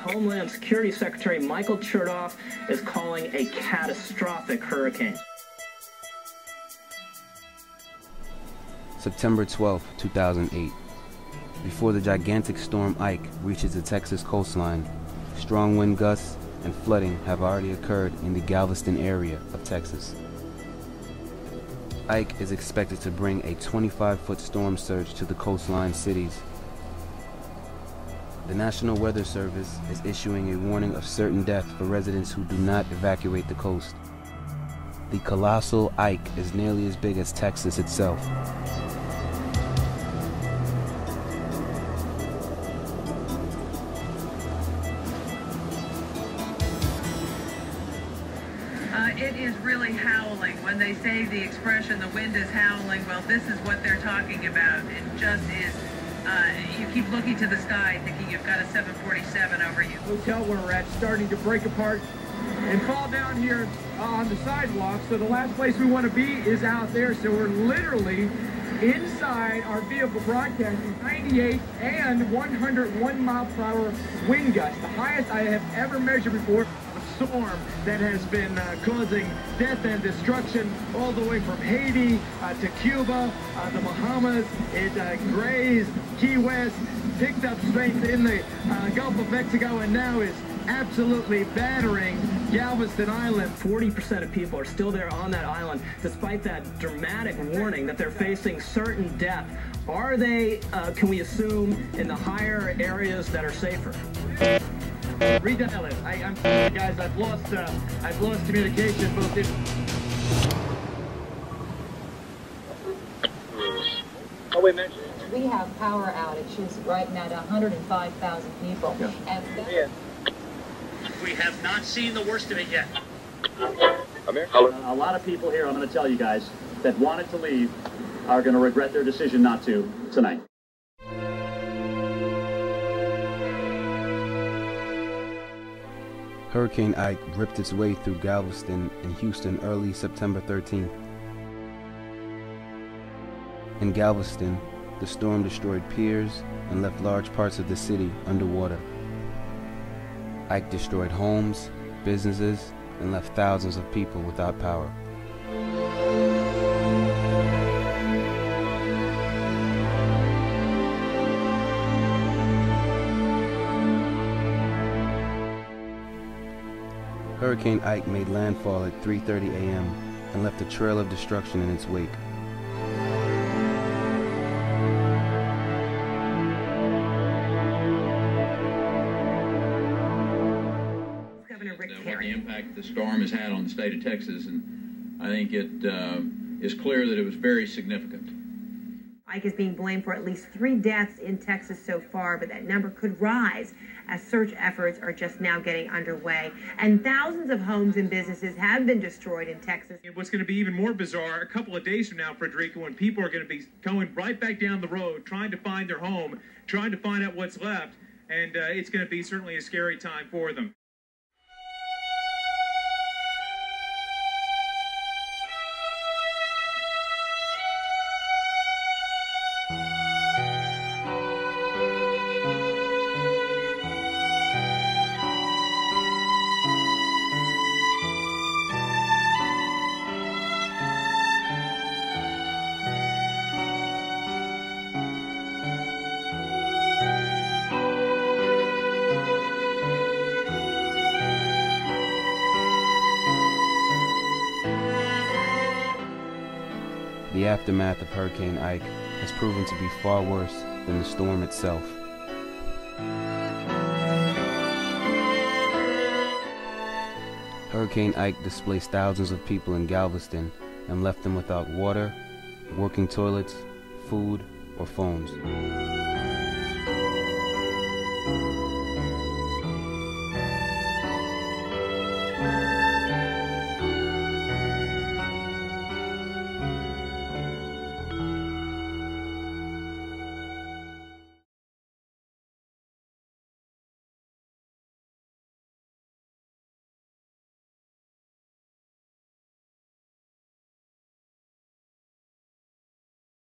Homeland Security Secretary Michael Chertoff is calling a catastrophic hurricane. September 12, 2008. Before the gigantic storm Ike reaches the Texas coastline, strong wind gusts and flooding have already occurred in the Galveston area of Texas. Ike is expected to bring a 25-foot storm surge to the coastline cities. The National Weather Service is issuing a warning of certain death for residents who do not evacuate the coast. The colossal Ike is nearly as big as Texas itself. It is really howling. When they say the expression, the wind is howling, well, this is what they're talking about. It just is, you keep looking to the sky thinking you've got a 747 over you. Hotel where we're at starting to break apart and fall down here on the sidewalk. So the last place we want to be is out there. So we're literally inside our vehicle broadcasting 98 and 101 mile per hour wind gusts, the highest I have ever measured before. Storm that has been causing death and destruction all the way from Haiti to Cuba, the Bahamas. It grazed Key West, picked up strength in the Gulf of Mexico, and now is absolutely battering Galveston Island. 40% of people are still there on that island, despite that dramatic warning that they're facing certain death. Are they, can we assume, in the higher areas that are safer? Redial it. I'm sorry, guys. I've lost communication both in. Oh wait a minute. We have power outages right now to 105,000 people, yeah. And we have not seen the worst of it yet. A lot of people here, I'm going to tell you guys, that wanted to leave are going to regret their decision not to tonight. Hurricane Ike ripped its way through Galveston and Houston early September 13th. In Galveston, the storm destroyed piers and left large parts of the city underwater. Ike destroyed homes, businesses, and left thousands of people without power. Hurricane Ike made landfall at 3:30 a.m. and left a trail of destruction in its wake. What the impact the storm has had on the state of Texas, and I think it is clear that it was very significant. Ike is being blamed for at least 3 deaths in Texas so far, but that number could rise as search efforts are just now getting underway. And thousands of homes and businesses have been destroyed in Texas. What's going to be even more bizarre, a couple of days from now, Frederica, when people are going to be going right back down the road, trying to find their home, trying to find out what's left, and it's going to be certainly a scary time for them. The aftermath of Hurricane Ike has proven to be far worse than the storm itself. Hurricane Ike displaced thousands of people in Galveston and left them without water, working toilets, food, or phones.